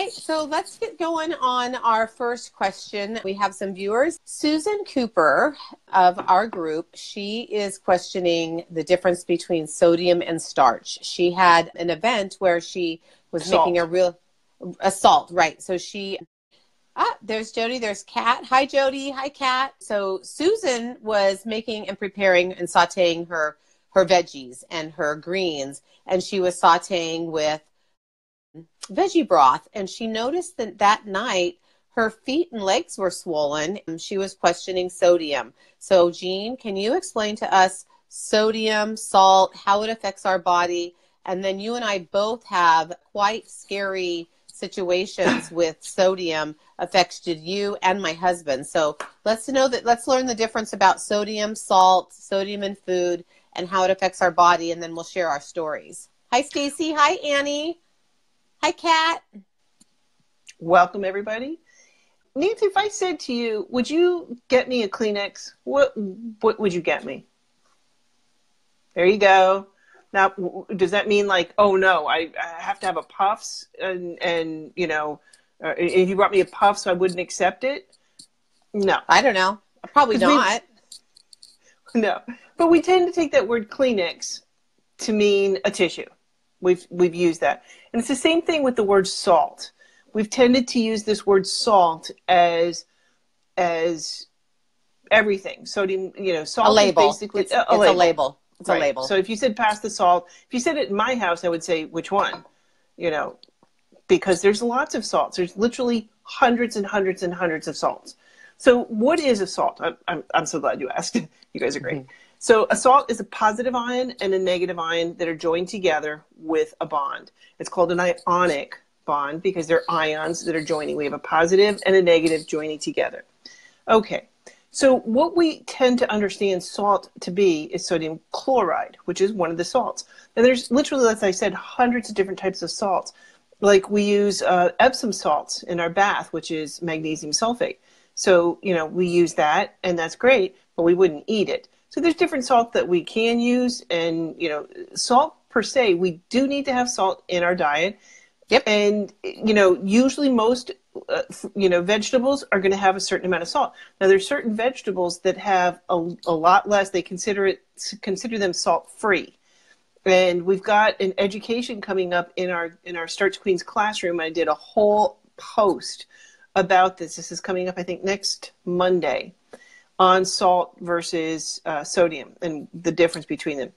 right, so let's get going on our first question. We have some viewers. Susan Cooper of our group, she is questioning the difference between sodium and starch. She had an event where she was making a salt, right? So there's Jody, there's Kat. Hi, Jody. Hi, Kat. So Susan was making and preparing and sauteing her veggies and her greens, and she was sauteing with veggie broth, and she noticed that night her feet and legs were swollen, and she was questioning sodium. So Jean, can you explain to us sodium, salt, how it affects our body? And then you and I both have quite scary situations with sodium affected you and my husband. So let's learn the difference about sodium, salt, sodium in food, and how it affects our body, and then we'll share our stories. Hi, Stacy. Hi, Annie. Hi, Kat. Welcome, everybody. Nancy, if I said to you, would you get me a Kleenex? What would you get me? There you go. Now, does that mean like, oh no, I have to have a Puffs and you know, if you brought me a Puff, so I wouldn't accept it? No. I don't know. Probably not. No. But we tend to take that word Kleenex to mean a tissue. We've used that. And it's the same thing with the word salt. We've tended to use this word salt as everything. Sodium, you know, salt a label. is basically it's a label. It's right. a label. So if you said pass the salt, if you said it in my house, I would say which one? You know, because there's lots of salts. There's literally hundreds and hundreds and hundreds of salts. So what is a salt? I'm so glad you asked. You guys are great. Mm-hmm. So a salt is a positive ion and a negative ion that are joined together with a bond. It's called an ionic bond because they're ions that are joining. We have a positive and a negative joining together. Okay, so what we tend to understand salt to be is sodium chloride, which is one of the salts. And there's literally, as I said, hundreds of different types of salts. Like we use Epsom salts in our bath, which is magnesium sulfate. So, you know, we use that, and that's great, but we wouldn't eat it. So there's different salt that we can use, and, you know, salt per se, we do need to have salt in our diet. Yep. And, you know, usually most, you know, vegetables are going to have a certain amount of salt. Now, there's certain vegetables that have a lot less. They consider them salt-free. And we've got an education coming up in our Start to Queens classroom. I did a whole post about this. This is coming up, I think, next Monday, on salt versus sodium and the difference between them.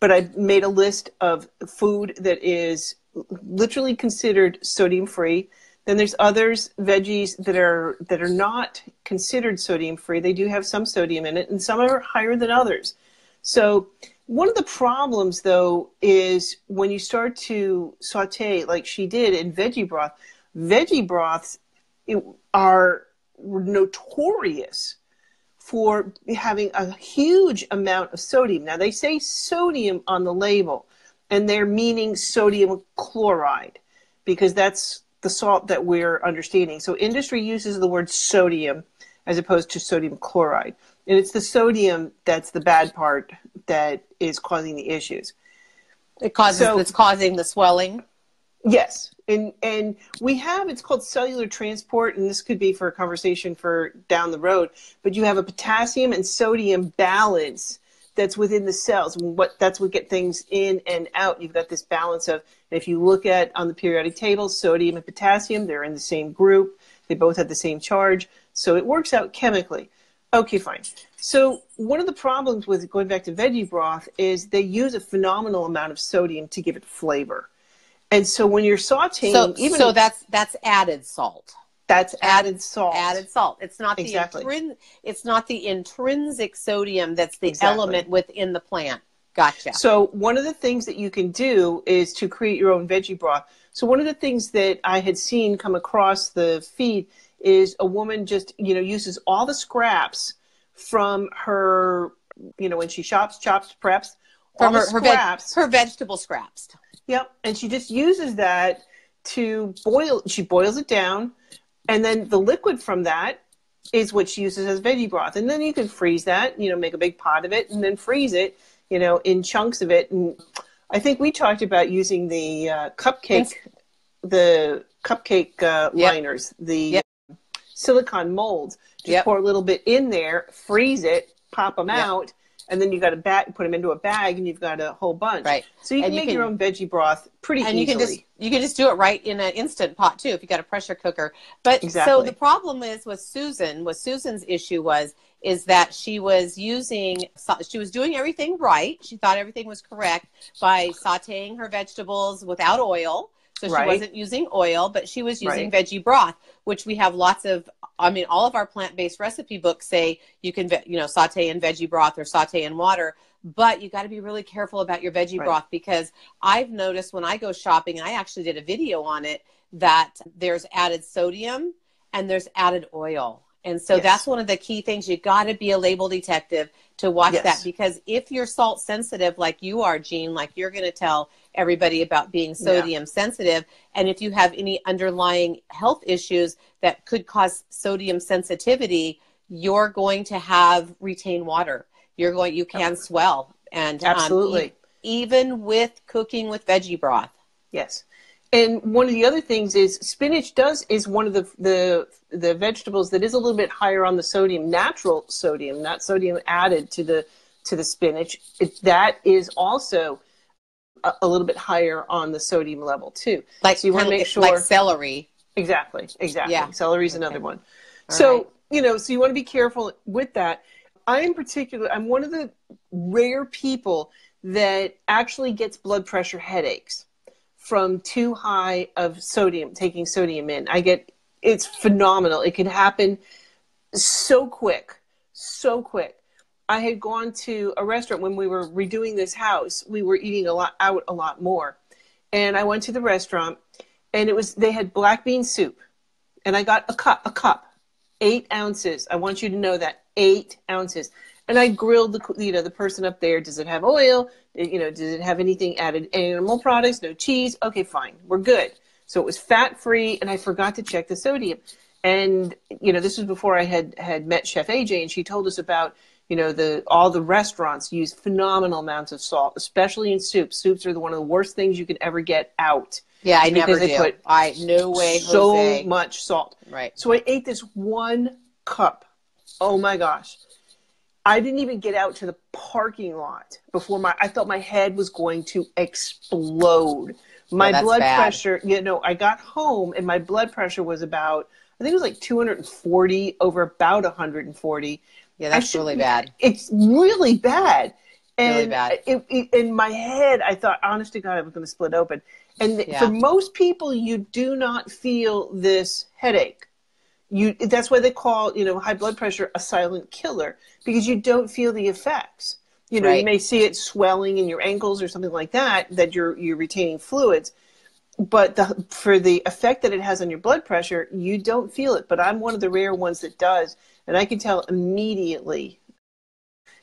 But I made a list of food that is literally considered sodium-free. Then there's others, veggies that are not considered sodium-free. They do have some sodium in it, and some are higher than others. So one of the problems, though, is when you start to saute, like she did in veggie broths are notorious for having a huge amount of sodium. Now, they say sodium on the label, and they're meaning sodium chloride, because that's the salt that we're understanding. So industry uses the word sodium as opposed to sodium chloride. And it's the sodium that's the bad part that is causing the issues. It's causing the swelling? Yes. And we have, it's called cellular transport, and this could be for a conversation for down the road, but you have a potassium and sodium balance that's within the cells. That's what get things in and out. You've got this balance of, if you look at on the periodic table, sodium and potassium, they're in the same group. They both have the same charge. So it works out chemically. Okay, fine. So one of the problems with going back to veggie broth is they use a phenomenal amount of sodium to give it flavor. And so when you're sauteing, so that's added salt. That's added salt. Added salt. It's not exactly. It's not the intrinsic sodium that's the element within the plant. Gotcha. So one of the things that you can do is to create your own veggie broth. So one of the things that I had seen come across the feed is a woman just, you know, uses all the scraps from her, you know, when she chops, preps, all the scraps. Her vegetable scraps. Yep. And she just uses that to boil. She boils it down. And then the liquid from that is what she uses as veggie broth. And then you can freeze that, you know, make a big pot of it and then freeze it, you know, in chunks of it. And I think we talked about using the cupcake cupcake Yep. liners, the Yep. silicone molds. Just Yep. pour a little bit in there, freeze it, pop them Yep. out, and then you got to put them into a bag, and you've got a whole bunch. Right. So you And can make your own veggie broth pretty and easily. you can just do it right in an instant pot too if you got a pressure cooker. But so the Exactly. problem is with Susan, what Susan's issue was is that she was doing everything right. She thought everything was correct by sautéing her vegetables without oil. So she Right. wasn't using oil, but she was using Right. veggie broth, which we have lots of. I mean, all of our plant-based recipe books say you can, saute in veggie broth or saute in water. But you got to be really careful about your veggie Right. broth, because I've noticed when I go shopping, and I actually did a video on it, that there's added sodium and there's added oil. And so Yes. that's one of the key things. You got to be a label detective to watch that, Yes. because if you're salt sensitive like you are, Jean, like you're going to tell everybody about being sodium sensitive, and if you have any underlying health issues that could cause sodium sensitivity, you're going to have retained water. You can swell, and Absolutely. even with cooking with veggie broth. Yes. And one of the other things is spinach is one of the vegetables that is a little bit higher on the sodium, natural sodium, not sodium added to the spinach. That is also a little bit higher on the sodium level too. Like, so you want to make sure, like celery. Exactly. Yeah. Celery is another one. All So right. so you want to be careful with that. I'm one of the rare people that actually gets blood pressure headaches from too high of sodium, taking sodium in. It's phenomenal. It can happen so quick, so quick. I had gone to a restaurant when we were redoing this house. We were eating a lot more. And I went to the restaurant, and they had black bean soup, and I got a cup, 8 ounces. I want you to know that, 8 ounces. And I grilled the person up there. Does it have oil? Does it have anything added? Animal products? No cheese? Okay, fine. We're good. So it was fat free, and I forgot to check the sodium. And this was before I had met Chef AJ, and she told us about all the restaurants use phenomenal amounts of salt, especially in soups. Soups are one of the worst things you can ever get out. Yeah, I never because they do. put No way, so Jose. much salt. Right. So I ate this 1 cup. Oh my gosh. I didn't even get out to the parking lot before I thought my head was going to explode. My blood pressure, I got home and my blood pressure was about, I think it was like 240 over about 140. Yeah, that's really bad. It's really bad. And really bad. In my head, I thought, honest to God, I was going to split open. And for most people, you do not feel this headache. That's why they call, high blood pressure a silent killer, because you don't feel the effects. Right. You may see it swelling in your ankles or something like that you're retaining fluids. But for the effect that it has on your blood pressure, you don't feel it. But I'm one of the rare ones that does. And I can tell immediately,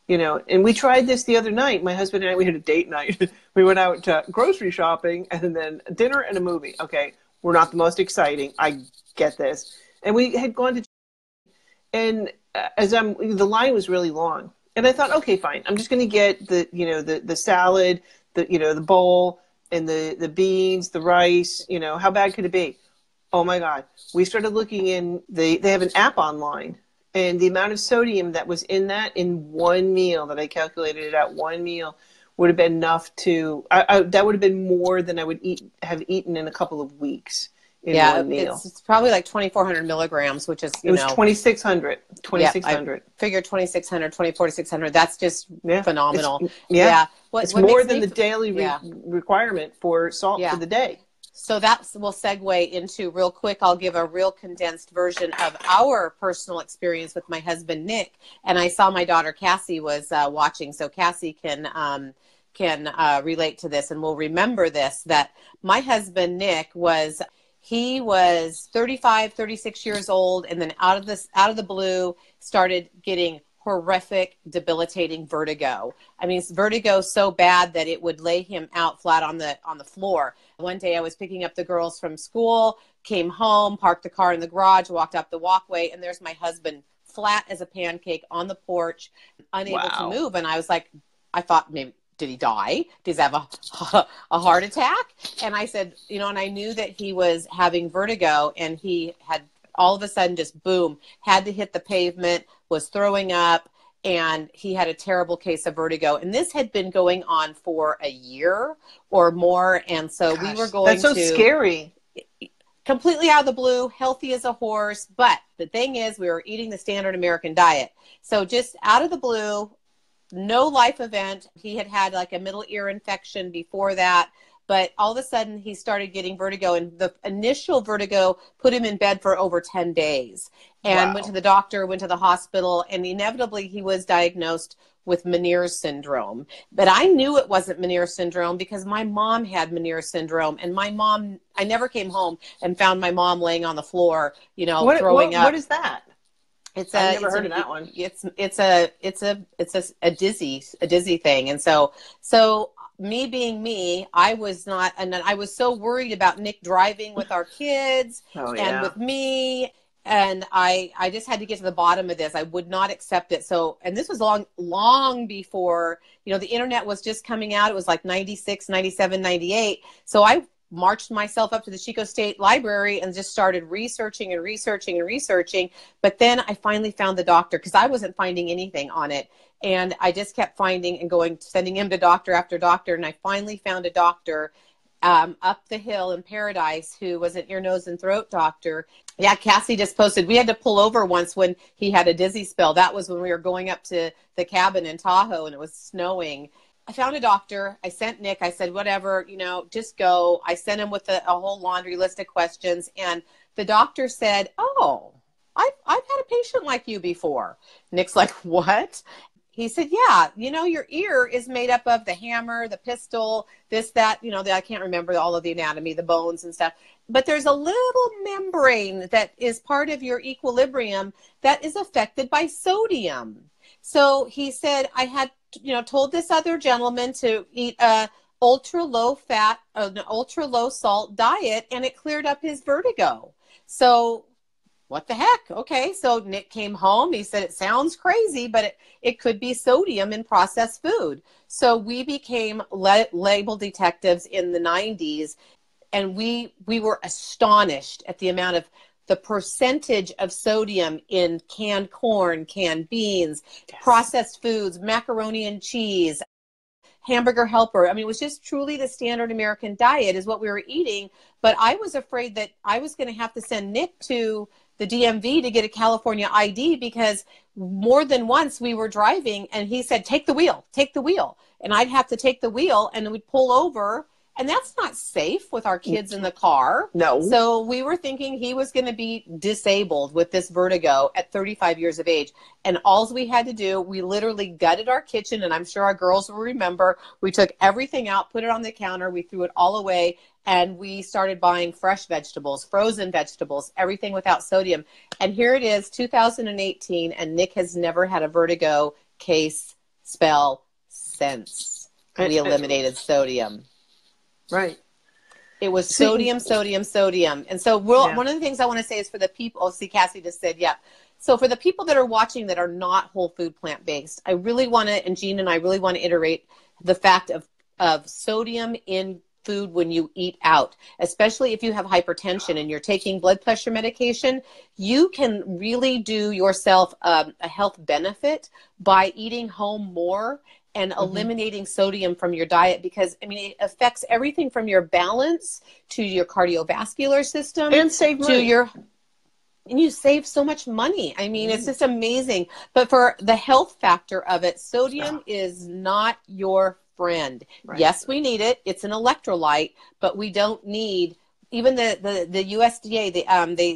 and we tried this the other night. My husband and I, we had a date night. We went out grocery shopping and then dinner and a movie. Okay, we're not the most exciting. I get this. And we had gone to, and the line was really long. And I thought, okay, fine. I'm just going to get the salad, the bowl, and the beans, the rice. How bad could it be? Oh my God. We started looking in, they have an app online, and the amount of sodium that was in one meal that I calculated it out, one meal would have been enough to, that would have been more than I would have eaten in a couple of weeks. One meal. It's probably like 2,400 milligrams, which is, it was 2,600. 2,600. I figured 2,600, 2,400. That's just phenomenal. It's more than the daily requirement for salt for the day. So we'll segue into, real quick, I'll give a real condensed version of our personal experience with my husband, Nick. And I saw my daughter, Cassie, was watching. So Cassie can relate to this and will remember this, that my husband, Nick, was 35, 36 years old, and then out of the blue started getting horrific, debilitating vertigo. I mean, it's vertigo so bad that it would lay him out flat on the floor. One day I was picking up the girls from school, came home, parked the car in the garage, walked up the walkway, and there's my husband flat as a pancake on the porch, unable to move. And I was like, I thought maybe did he die? Does he have a heart attack? And I said, you know, and I knew that he was having vertigo, and he had all of a sudden just boom, had to hit the pavement, was throwing up, and he had a terrible case of vertigo. And this had been going on for a year or more. And so we were going that's so scary. Completely out of the blue, healthy as a horse. But the thing is, we were eating the standard American diet. So just out of the blue, no life event. He had had like a middle ear infection before that, but all of a sudden he started getting vertigo, and the initial vertigo put him in bed for over 10 days and went to the doctor, went to the hospital, and inevitably he was diagnosed with Meniere's syndrome. But I knew it wasn't Meniere's syndrome because my mom had Meniere's syndrome, and my mom, I never came home and found my mom laying on the floor, you know, throwing up. What is that? I've never heard of that one. It's a dizzy thing. And so me being me, I was not, and I was so worried about Nick driving with our kids and with me. And I just had to get to the bottom of this. I would not accept it. So, and this was long before, you know, the internet was just coming out. It was like 96, 97, 98. So I marched myself up to the Chico State Library and just started researching. But then I finally found the doctor, because I wasn't finding anything on it. And I just kept finding and going, sending him to doctor after doctor. And I finally found a doctor up the hill in Paradise who was an ear, nose, and throat doctor. Yeah, Cassie just posted, we had to pull over once when he had a dizzy spell. That was when we were going up to the cabin in Tahoe and it was snowing. I found a doctor. I sent Nick. I said, whatever, you know, just go. I sent him with a whole laundry list of questions. And the doctor said, oh, I've had a patient like you before. Nick's like, what? He said, yeah, you know, your ear is made up of the hammer, the pistil, this, that, you know, I can't remember all of the anatomy, the bones and stuff. But there's a little membrane that is part of your equilibrium that is affected by sodium. So he said, I had, you know, told this other gentleman to eat a ultra low fat, an ultra low salt diet, and it cleared up his vertigo. So what the heck? Okay. So Nick came home. He said, it sounds crazy, but it could be sodium in processed food. So we became label detectives in the 90s, and we were astonished at the amount of the percentage of sodium in canned corn, canned beans, processed foods, macaroni and cheese, hamburger helper. I mean, it was just truly the standard American diet is what we were eating. But I was afraid that I was going to have to send Nick to the DMV to get a California ID, because more than once we were driving and he said, take the wheel. And I'd have to take the wheel and we'd pull over. And that's not safe with our kids in the car. No. So we were thinking he was going to be disabled with this vertigo at 35 years of age. And all we had to do, we literally gutted our kitchen. And I'm sure our girls will remember, we took everything out, put it on the counter, we threw it all away. And we started buying fresh vegetables, frozen vegetables, everything without sodium. And here it is, 2018, and Nick has never had a vertigo case spell since we eliminated sodium. Right. It was sodium. And so one of the things I want to say is for the people, oh, see, Cassie just said, yeah. So for the people that are watching that are not whole food plant-based, I really want to, and Jean and I really want to iterate the fact of sodium in food when you eat out, especially if you have hypertension and you're taking blood pressure medication. You can really do yourself a health benefit by eating home more and eliminating sodium from your diet, because I mean it affects everything from your balance to your cardiovascular system and save money. And you save so much money. I mean, it's just amazing. But for the health factor of it, sodium is not your friend. Right. Yes, we need it. It's an electrolyte, but we don't need, even the USDA,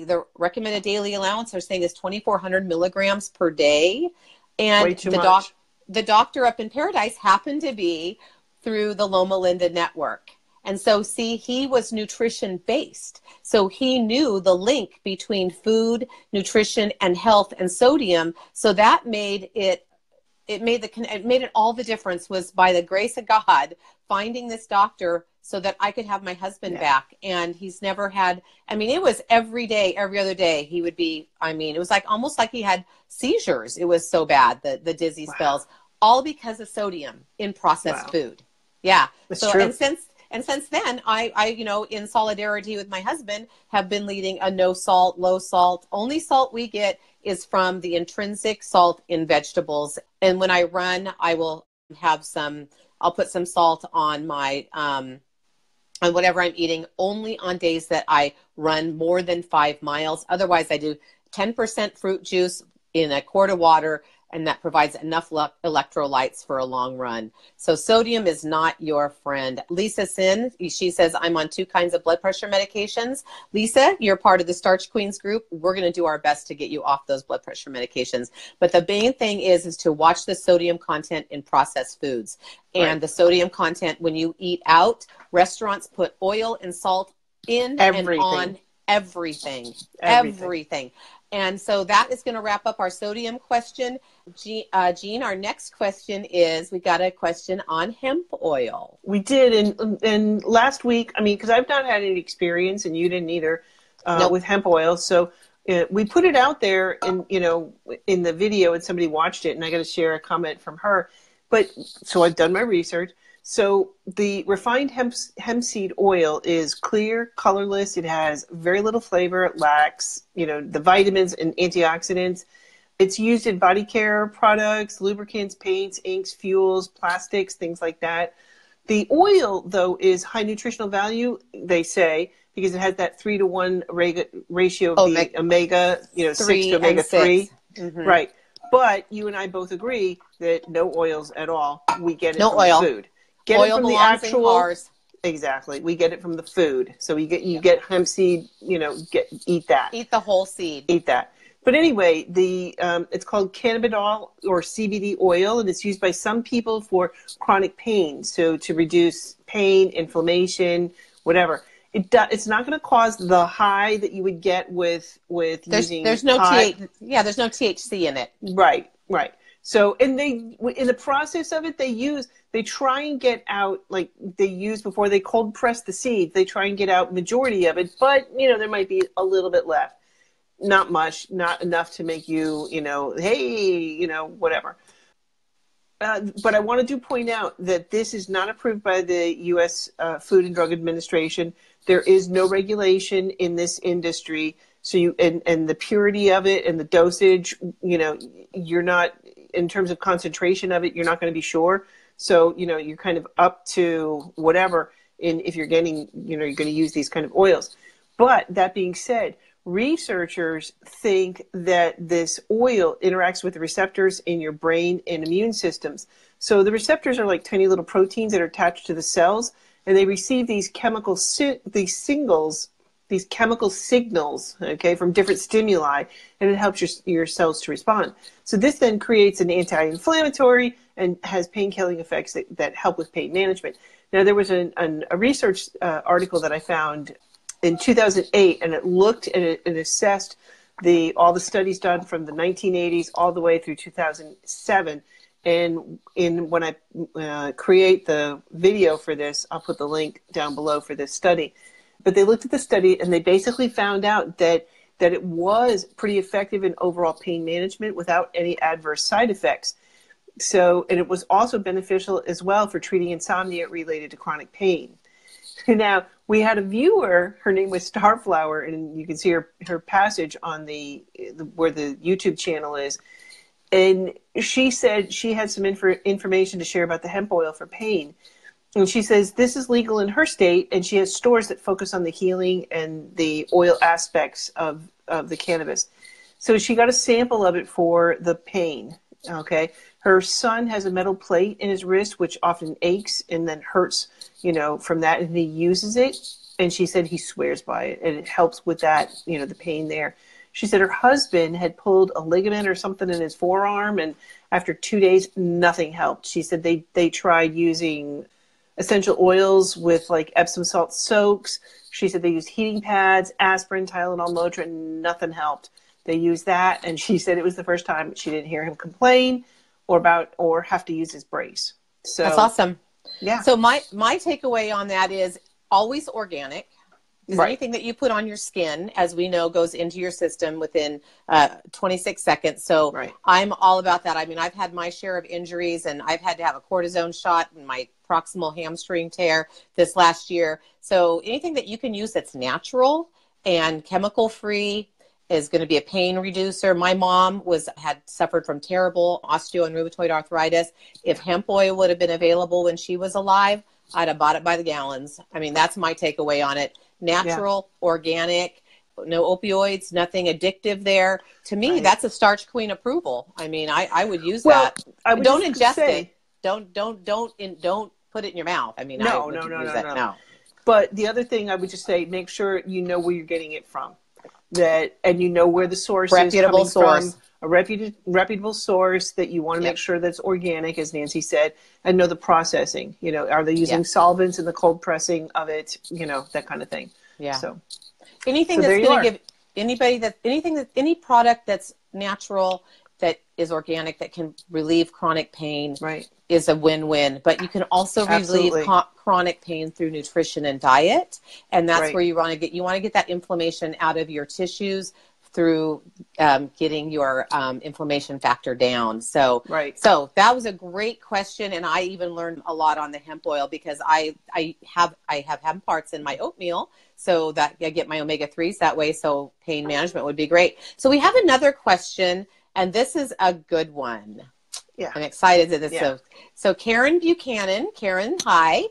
the recommended daily allowance are saying is 2,400 milligrams per day. And way too much. The doctor up in Paradise happened to be through the Loma Linda network. And so, see, he was nutrition based. So he knew the link between food, nutrition, and health and sodium. So that made it made it all the difference, was by the grace of God finding this doctor so that I could have my husband back. And he's never had, I mean, it was every day, every other day he would be, I mean, it was like almost like he had seizures. It was so bad, the dizzy spells all because of sodium in processed Wow. food. Yeah. That's So, true. and since then, in solidarity with my husband, have been leading a no salt, low salt. Only salt we get is from the intrinsic salt in vegetables. And when I run, I will have I'll put some salt on my, on whatever I'm eating, only on days that I run more than 5 miles. Otherwise, I do 10% fruit juice in a quart of water, and that provides enough electrolytes for a long run. So sodium is not your friend. Lisa Sin, she says, I'm on 2 kinds of blood pressure medications. Lisa, you're part of the Starch Queens group. We're going to do our best to get you off those blood pressure medications. But the main thing is to watch the sodium content in processed foods. And Right. the sodium content when you eat out, restaurants put oil and salt in and on Everything. everything. And so that is going to wrap up our sodium question. Jean, our next question is, we got a question on hemp oil. We did, and last week, I mean, because I've not had any experience, and you didn't either, Nope. with hemp oil. So we put it out there, in the video, and somebody watched it, and I got to share a comment from her. But so I've done my research. So the refined hemp seed oil is clear, colorless. It has very little flavor. It lacks, the vitamins and antioxidants. It's used in body care products, lubricants, paints, inks, fuels, plastics, things like that. The oil, though, is high nutritional value, they say, because it has that 3-to-1 ratio of the omega, 6 to omega 3. Mm-hmm. Right. But you and I both agree that no oils at all. We get it No from oil. the food. Get Oil it from the belongs actual. in cars. Exactly. We get it from the food. So you get hemp seed. Eat that. Eat the whole seed. Eat that. But anyway, it's called cannabidiol or CBD oil, and it's used by some people for chronic pain. So to reduce pain, inflammation, whatever. It's not going to cause the high that you would get with using. There's no THC in it. Right. So, and in the process of it, they try and get out, like they use before they cold press the seeds, they try and get out majority of it, but there might be a little bit left. Not much, not enough to make you, hey, whatever. But I want to point out that this is not approved by the U.S. Food and Drug Administration. There is no regulation in this industry. So and the purity of it and the dosage, you're not, in terms of concentration of it, you're not going to be sure. So, you're kind of up to whatever if you're getting, you're going to use these kind of oils. But that being said, researchers think that this oil interacts with the receptors in your brain and immune systems. So the receptors are like tiny little proteins that are attached to the cells, and they receive these chemical signals, okay, from different stimuli, and it helps your cells to respond. So this then creates an anti-inflammatory and has pain-killing effects that help with pain management. Now, there was a research article that I found in 2008, and it looked and it assessed all the studies done from the 1980s all the way through 2007. And when I create the video for this, I'll put the link down below for this study. But they looked at the study, and they basically found out that it was pretty effective in overall pain management without any adverse side effects. So, and it was also beneficial as well for treating insomnia related to chronic pain. Now, we had a viewer, her name was Starflower, and you can see her passage on where the YouTube channel is. And she said she had some information to share about the hemp oil for pain. And she says this is legal in her state, and she has stores that focus on the healing and the oil aspects of the cannabis. So she got a sample of it for the pain, okay? Her son has a metal plate in his wrist, which often aches and then hurts, from that, and he uses it. And she said he swears by it, and it helps with that, the pain there. She said her husband had pulled a ligament or something in his forearm, and after 2 days, nothing helped. She said they tried using essential oils with like Epsom salt soaks. She said they used heating pads, aspirin, Tylenol, Motrin, nothing helped. They used that, and she said it was the first time she didn't hear him complain or have to use his brace. So that's awesome. Yeah. So my takeaway on that is always organic. Because anything that you put on your skin, as we know, goes into your system within 26 seconds. So I'm all about that. I mean, I've had my share of injuries, and I've had to have a cortisone shot in my proximal hamstring tear this last year. So anything that you can use that's natural and chemical free is going to be a pain reducer. My mom had suffered from terrible osteo and rheumatoid arthritis. If hemp oil would have been available when she was alive, I'd have bought it by the gallons. I mean, that's my takeaway on it. Natural, organic, no opioids, nothing addictive there. To me, that's a starch queen approval. I mean, I would use that. Don't ingest it. Don't put it in your mouth. I mean, no. But the other thing I would just say, make sure you know where you're getting it from. And you know where the source is coming from. A reputable source that you want to make sure that's organic, as Nancy said, and know the processing. You know, are they using solvents in the cold pressing of it? You know, that kind of thing. Yeah. So anything that's going to give any product that's natural, that is organic, that can relieve chronic pain, is a win-win. But you can also relieve chronic pain through nutrition and diet, and that's where you want to get that inflammation out of your tissues through getting your inflammation factor down. So, so that was a great question, and I even learned a lot on the hemp oil because I have hemp parts in my oatmeal, so that I get my omega-3s that way. So pain management would be great. So we have another question, and this is a good one. Yeah, I'm excited to this. Yeah. So Karen Buchanan, hi,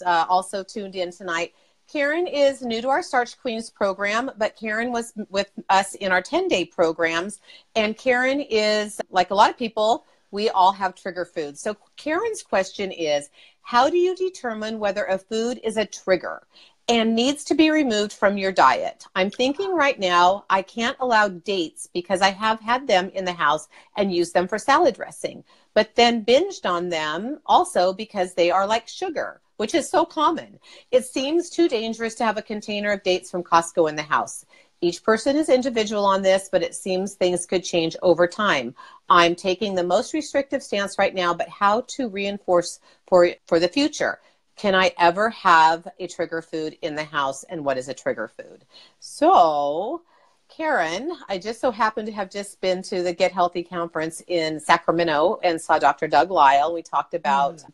also tuned in tonight. Karen is new to our Starch Queens program, but Karen was with us in our 10-day programs. And Karen is, like a lot of people, we all have trigger foods. So Karen's question is, how do you determine whether a food is a trigger and needs to be removed from your diet? I'm thinking right now, I can't allow dates because I have had them in the house and used them for salad dressing, but then binged on them also because they are like sugar, which is so common. It seems too dangerous to have a container of dates from Costco in the house. Each person is individual on this, but it seems things could change over time. I'm taking the most restrictive stance right now, but how to reinforce for the future? Can I ever have a trigger food in the house, and what is a trigger food? So, Karen, I just so happen to have just been to the Get Healthy conference in Sacramento and saw Dr. Doug Lyle. We talked about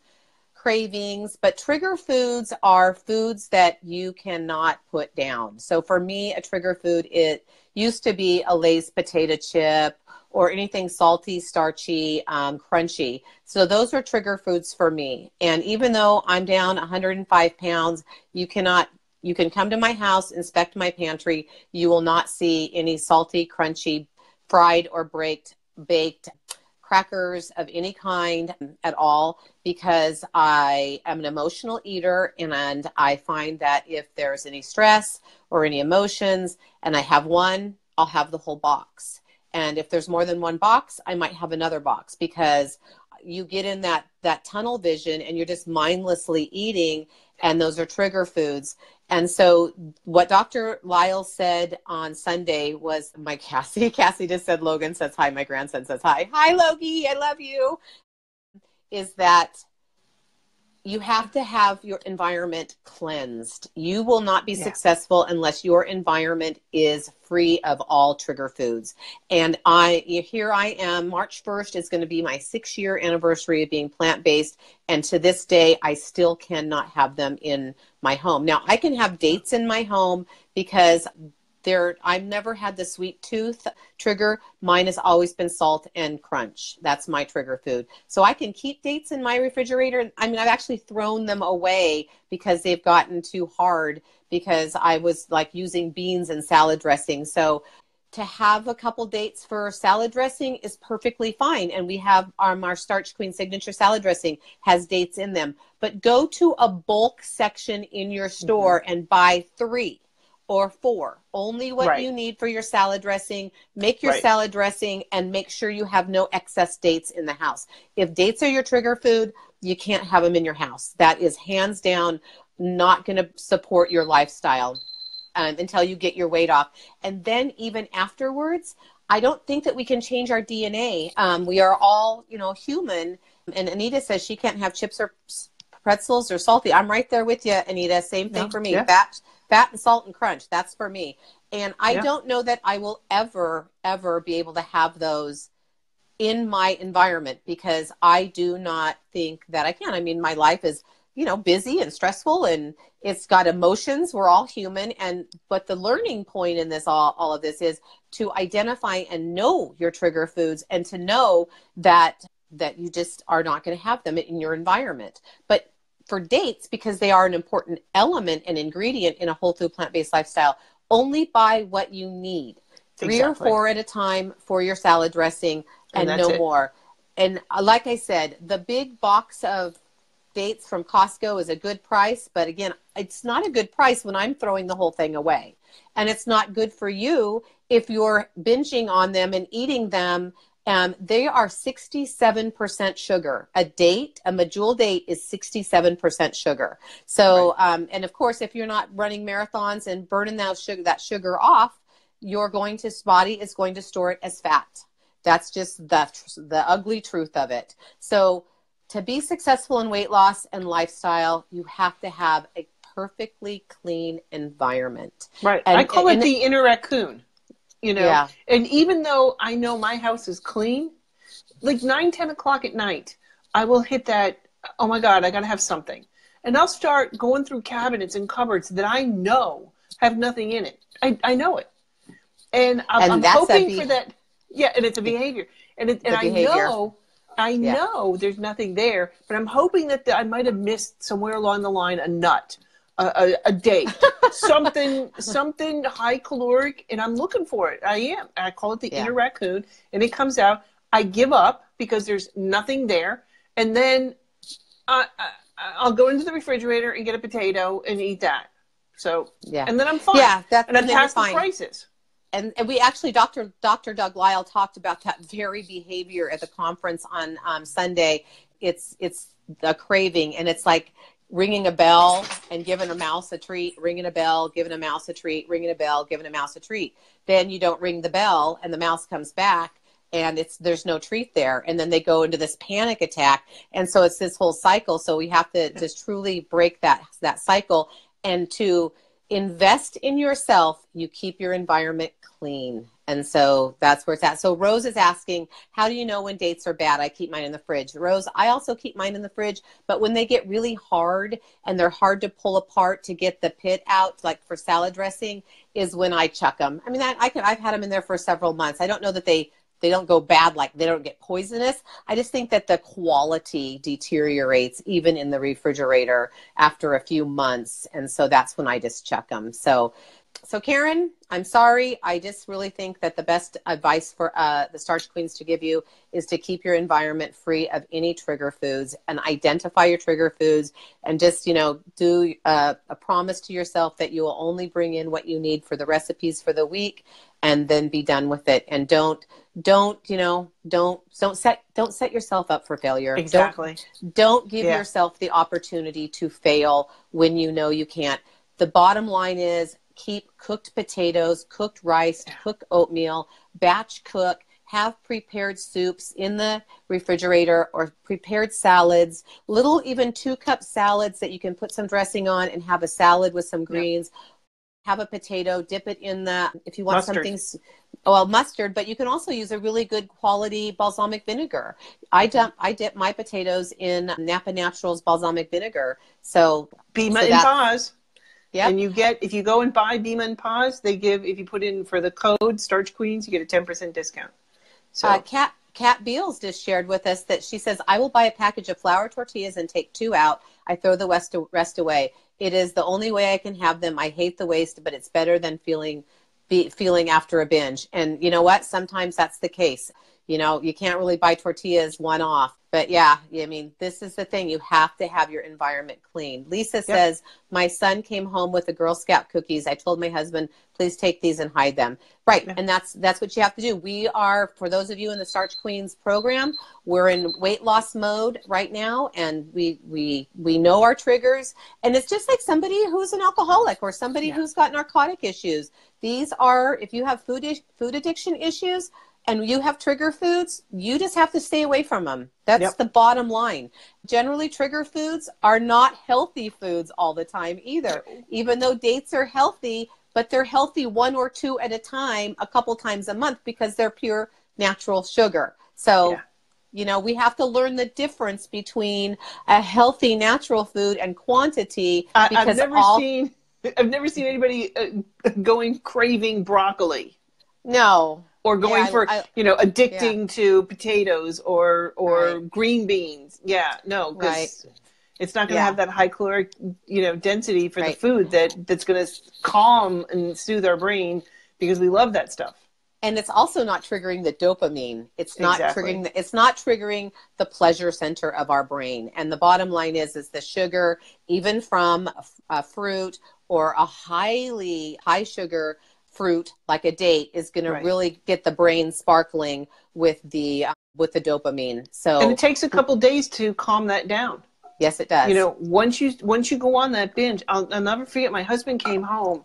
cravings, but trigger foods are foods that you cannot put down. So for me, a trigger food, it used to be a Lay's potato chip or anything salty, starchy, crunchy. So those are trigger foods for me. And even though I'm down 105 pounds, you can come to my house, inspect my pantry. You will not see any salty, crunchy, fried or baked crackers of any kind at all, because I am an emotional eater, and I find that if there's any stress or any emotions and I have one, I'll have the whole box. And if there's more than one box, I might have another box, because you get in that tunnel vision and you're just mindlessly eating, and those are trigger foods. And so what Dr. Lyle said on Sunday was, my Cassie just said, Logan says hi, my grandson says hi. Hi, Logie, I love you. Is that you have to have your environment cleansed. You will not be successful unless your environment is free of all trigger foods. And here I am, March 1st is going to be my 6-year anniversary of being plant-based. And to this day, I still cannot have them in my home. Now, I can have dates in my home because I've never had the sweet tooth trigger. Mine has always been salt and crunch. That's my trigger food. So I can keep dates in my refrigerator. I mean, I've actually thrown them away because they've gotten too hard, because I was like using beans in salad dressing. So to have a couple dates for salad dressing is perfectly fine. And we have our Starch Queen signature salad dressing has dates in them. But go to a bulk section in your store and buy 3 or 4, only what you need for your salad dressing. Make your salad dressing and make sure you have no excess dates in the house. If dates are your trigger food, you can't have them in your house. That is hands down not going to support your lifestyle until you get your weight off. And then even afterwards, I don't think that we can change our DNA. We are all, human. And Anita says she can't have chips or pretzels or salty. I'm right there with you, Anita. Same thing for me. Yeah. fat and salt and crunch. That's for me. And I Yeah. don't know that I will ever be able to have those in my environment, because I do not think that I can. I mean, my life is, busy and stressful, and it's got emotions. We're all human. But the learning point in this, all of this, is to identify and know your trigger foods, and to know that you just are not going to have them in your environment. But for dates, because they are an important element and ingredient in a whole food plant-based lifestyle, only buy what you need. Three or Exactly. four at a time for your salad dressing, and that's no it. more. And like I said, the big box of dates from Costco is a good price, but again, it's not a good price when I'm throwing the whole thing away. And it's not good for you if you're binging on them and eating them. They are 67% sugar. A medjool date is 67% sugar. So, Right. and of course, if you're not running marathons and burning that sugar off, your body is going to store it as fat. That's just the ugly truth of it. So to be successful in weight loss and lifestyle, you have to have a perfectly clean environment. Right. I And, call it the inner raccoon, yeah. And even though I know my house is clean, like 9, 10 o'clock at night, I will hit that, oh my God, I got to have something. And I'll start going through cabinets and cupboards that I know have nothing in it. I know it. And I'm that's hoping for that. Yeah, and it's a behavior. And the I behavior. know there's nothing there, but I'm hoping that I might have missed somewhere along the line a nut, a date, something high caloric, and I'm looking for it. I call it the inner raccoon, and it comes out. I give up because there's nothing there, and then I'll go into the refrigerator and get a potato and eat that. So, and then I'm fine. Yeah, and I'm past the crisis. And we actually, Dr. Doug Lyle talked about that very behavior at the conference on Sunday. It's a craving, and it's like ringing a bell and giving a mouse a treat, ringing a bell, giving a mouse a treat, ringing a bell, giving a mouse a treat. Then you don't ring the bell, and the mouse comes back, and there's no treat there. And then they go into this panic attack. And so it's this whole cycle. So we have to just truly break that cycle, and to invest in yourself, you keep your environment clean. And so that's where it's at. So Rose is asking, how do you know when dates are bad? I keep mine in the fridge. Rose, I also keep mine in the fridge, but when they get really hard and they're hard to pull apart to get the pit out, like for salad dressing, is when I chuck them. I mean, I've had them in there for several months. I don't know that they don't go bad, like they don't get poisonous. I just think that the quality deteriorates even in the refrigerator after a few months. And so that's when I just chuck them. So Karen, I'm sorry. I just really think that the best advice for the Starch Queens to give you is to keep your environment free of any trigger foods, and identify your trigger foods, and just, do a promise to yourself that you will only bring in what you need for the recipes for the week, and then be done with it. And don't set yourself up for failure. Exactly. Don't give yourself the opportunity to fail when you know you can't. The bottom line is, keep cooked potatoes, cooked rice, cooked oatmeal, batch cook, have prepared soups in the refrigerator, or prepared salads, little even 2-cup salads that you can put some dressing on and have a salad with some greens. Have a potato, dip it in if you want mustard. Mustard, but you can also use a really good quality balsamic vinegar. I dip my potatoes in Napa Naturals balsamic vinegar. So Bima and Paz. Yeah. And if you go and buy Bima and Paz, they give, if you put in for the code Starch Queens, you get a 10% discount. So Kat Beals just shared with us that she says, I will buy a package of flour tortillas and take 2 out. I throw the rest away. It is the only way I can have them. I hate the waste, but it's better than feeling after a binge. And you know what? Sometimes that's the case. You can't really buy tortillas one off. But yeah, I mean, this is the thing. You have to have your environment clean. Lisa says, my son came home with the Girl Scout cookies. I told my husband, please take these and hide them. Right. Yeah. And that's what you have to do. We are, for those of you in the Starch Queens program, we're in weight loss mode right now. And we know our triggers. And it's just like somebody who's an alcoholic or somebody who's got narcotic issues. These are, if you have food addiction issues, and you have trigger foods, you just have to stay away from them. That's the bottom line. Generally, trigger foods are not healthy foods all the time either, even though dates are healthy, but they're healthy one or two at a time, a couple times a month, because they're pure natural sugar. So, you know, we have to learn the difference between a healthy natural food and quantity. Because I've never seen anybody going craving broccoli. No. Or going addicting to potatoes or green beans. Yeah, no, because it's not going to have that high caloric, density for the food that's going to calm and soothe our brain, because we love that stuff. And it's also not triggering the dopamine. It's not triggering the pleasure center of our brain. And the bottom line is the sugar, even from a fruit or a high sugar fruit like a date, is going to really get the brain sparkling with the dopamine. And it takes a couple days to calm that down. Yes, it does. Once you go on that binge, I'll never forget. My husband came home,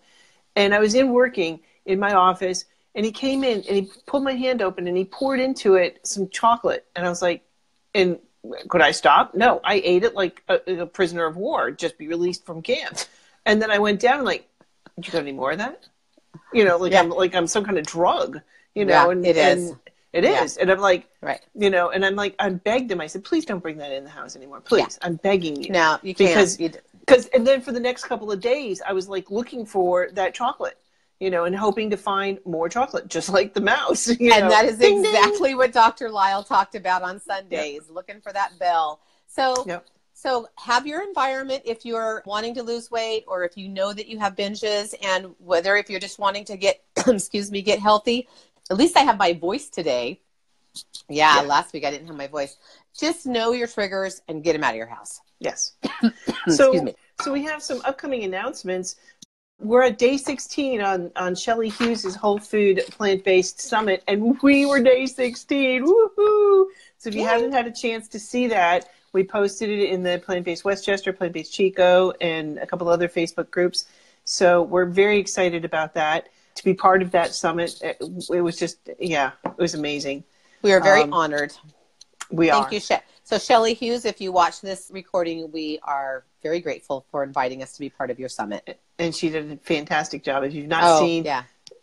and I was working in my office, and he came in and he pulled my hand open and he poured into it some chocolate, and I was like, "And could I stop?" No, I ate it like a prisoner of war, just be released from camp. And then I went down and like, "Did you got any more of that?" I'm some kind of drug, and it is. It is. And I'm like, and I'm like, I begged him. I said, please don't bring that in the house anymore. Please. I'm begging you. No, you can't. And then for the next couple of days, I was like looking for that chocolate, and hoping to find more chocolate, just like the mouse. And that is exactly what Dr. Lyle talked about on Sundays, looking for that bell. So have your environment if you're wanting to lose weight, or if you know that you have binges, and whether if you're just wanting to get, get healthy. At least I have my voice today. Yeah, last week I didn't have my voice. Just know your triggers and get them out of your house. Yes. Excuse me. So we have some upcoming announcements. We're at day 16 on Shelley Hughes' Whole Food Plant-Based Summit, and we were day 16. Woohoo! So if you haven't had a chance to see that, we posted it in the Plant-Based Westchester, Plant-Based Chico, and a couple other Facebook groups. So we're very excited about that. To be part of that summit, it was just, it was amazing. We are very honored. Thank you, So Shelley Hughes, if you watch this recording, we are very grateful for inviting us to be part of your summit. And she did a fantastic job. If you've not seen,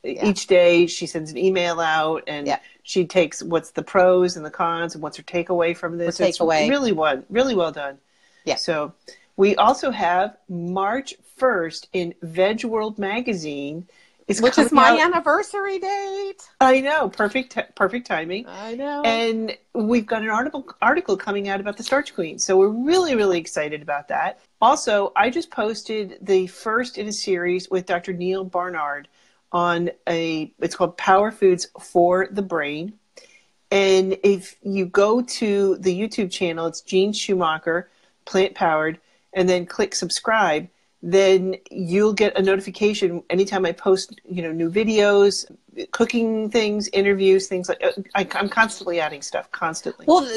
each day she sends an email out, and she takes what's the pros and the cons and what's her takeaway from this. It's really well done. Yeah. So we also have March 1st in Veg World magazine. Which is my anniversary date. I know. Perfect timing. I know. And we've got an article coming out about the Starch Queen. So we're really, really excited about that. Also, I just posted the first in a series with Dr. Neil Barnard on it's called Power Foods for the Brain. And if you go to the YouTube channel, it's Gene Schumacher, Plant Powered, and then click subscribe, then you'll get a notification anytime I post, new videos, cooking things, interviews, things like I'm constantly adding stuff, constantly. Well,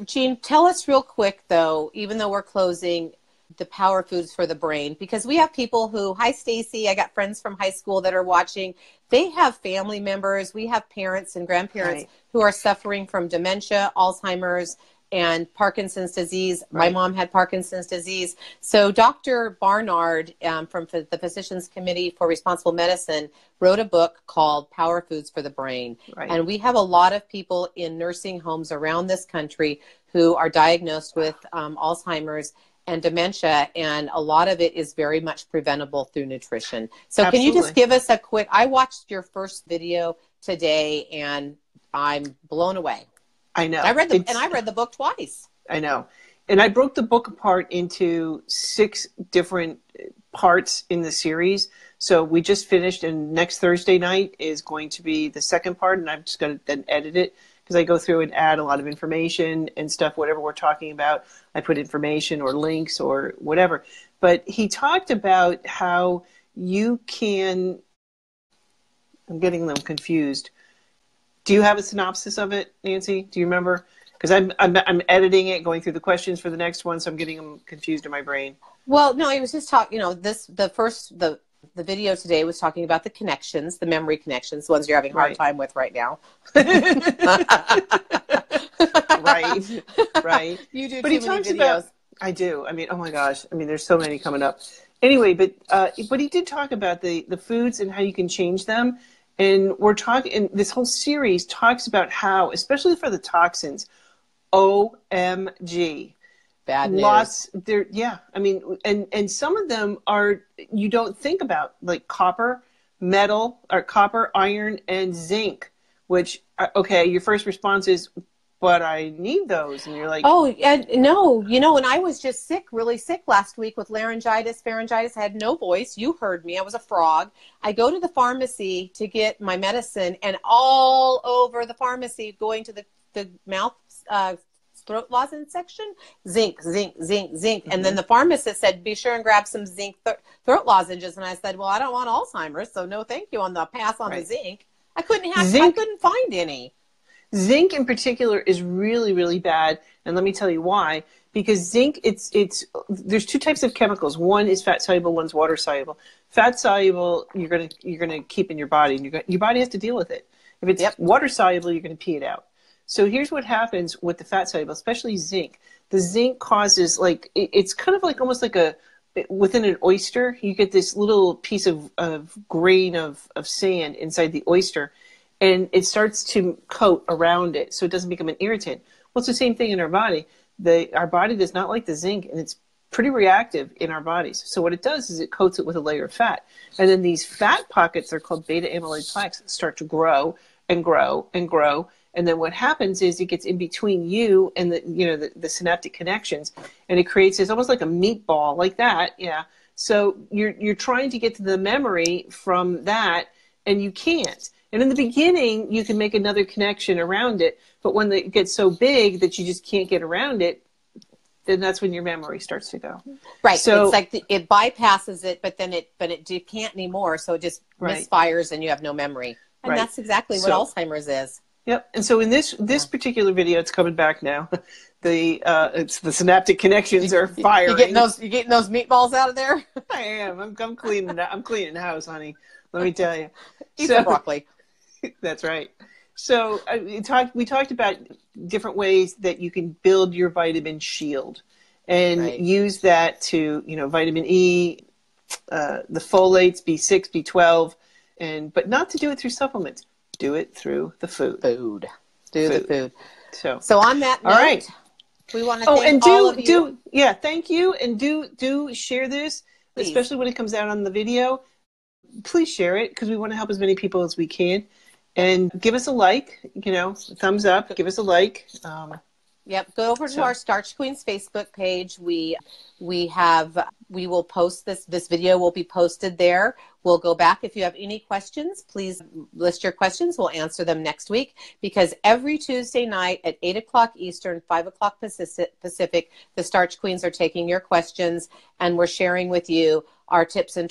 Jean, tell us real quick, though, even though we're closing, the Power Foods for the Brain, because we have people who, hi, Stacy, I got friends from high school that are watching. They have family members. We have parents and grandparents who are suffering from dementia, Alzheimer's, and Parkinson's disease. My mom had Parkinson's disease. So Dr. Barnard from the Physicians Committee for Responsible Medicine wrote a book called Power Foods for the Brain. And we have a lot of people in nursing homes around this country who are diagnosed with Alzheimer's and dementia, and a lot of it is very much preventable through nutrition. So Can you just give us a quick, I watched your first video today and I'm blown away. I know. I read the book twice. I know. And I broke the book apart into 6 different parts in the series. So we just finished, and next Thursday night is going to be the second part, and I'm just going to then edit it, because I go through and add a lot of information and stuff, whatever we're talking about. I put information or links or whatever. But he talked about how you can, I'm getting them confused. Do you have a synopsis of it, Nancy? Do you remember? Because I'm editing it, going through the questions for the next one, so I'm getting them confused in my brain. Well, no, he was just talking. The The video today was talking about the connections, the memory connections, the ones you're having a hard Right. time with right now. Right. Right. You do But he too many talks about, videos. I do. I mean, oh my gosh. I mean, there's so many coming up. Anyway, but he did talk about the foods and how you can change them. And we're talking, and this whole series talks about how, especially for the toxins, OMG. Bad news. Lots there, yeah. I mean, and some of them are you don't think about, like copper, metal, or copper, iron, and zinc. Which okay, your first response is, but I need those, and you're like, Oh, and no, when I was just sick, really sick last week with laryngitis, pharyngitis, I had no voice. You heard me. I was a frog. I go to the pharmacy to get my medicine, and all over the pharmacy, going to the mouth throat lozenge section, zinc, zinc, zinc, zinc. And then the pharmacist said, be sure and grab some zinc throat lozenges. And I said, well, I don't want Alzheimer's, so no thank you on the pass on the zinc. I couldn't find any. Zinc in particular is really, really bad, and let me tell you why. Because zinc, there's two types of chemicals. One is fat soluble, one's water soluble. Fat soluble, you're gonna keep in your body, and your body has to deal with it. If it's water soluble, you're gonna pee it out. So here's what happens with the fat soluble, especially zinc. The zinc causes, like, it's kind of like almost like within an oyster, you get this little piece of grain of sand inside the oyster, and it starts to coat around it so it doesn't become an irritant. Well, it's the same thing in our body. Our body does not like the zinc, and it's pretty reactive in our bodies. So what it does is it coats it with a layer of fat. And then these fat pockets, they're called beta amyloid plaques, start to grow and grow and grow. And then what happens is it gets in between you and the synaptic connections, and it creates this almost like a meatball like that. Yeah. So you're trying to get to the memory from that, and you can't. And in the beginning, you can make another connection around it, but when it gets so big that you just can't get around it, then that's when your memory starts to go. Right. So it's like it bypasses it, but it can't anymore. So it just misfires, and you have no memory. And that's exactly what Alzheimer's is. Yep. And so in this particular video, it's coming back now. It's the synaptic connections are firing. You getting those meatballs out of there? I am. I'm cleaning. I'm cleaning the house, honey. Let me tell you. Eat some broccoli. That's right. So we talked about different ways that you can build your vitamin shield, and use that to, vitamin E, the folates, B6, B12, but not to do it through supplements. Do it through the food. The food. So on that note, all right. We want to thank all of you. Thank you, and do share this, please. Especially when it comes out on the video. Please share it, because we want to help as many people as we can. And give us a like, thumbs up, give us a like. Yep. Go over to our Starch Queens Facebook page. We will post this video will be posted there. We'll go back. If you have any questions, please list your questions. We'll answer them next week, because every Tuesday night at 8:00 Eastern, 5:00 Pacific, the Starch Queens are taking your questions, and we're sharing with you our tips and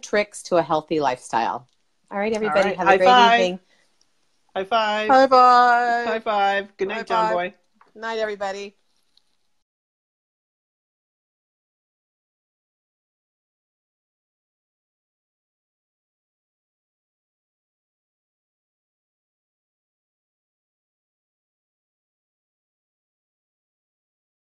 tricks to a healthy lifestyle. All right, everybody. Have a great evening. High five. Bye-bye. High five. Good night, John Boy. Night, everybody.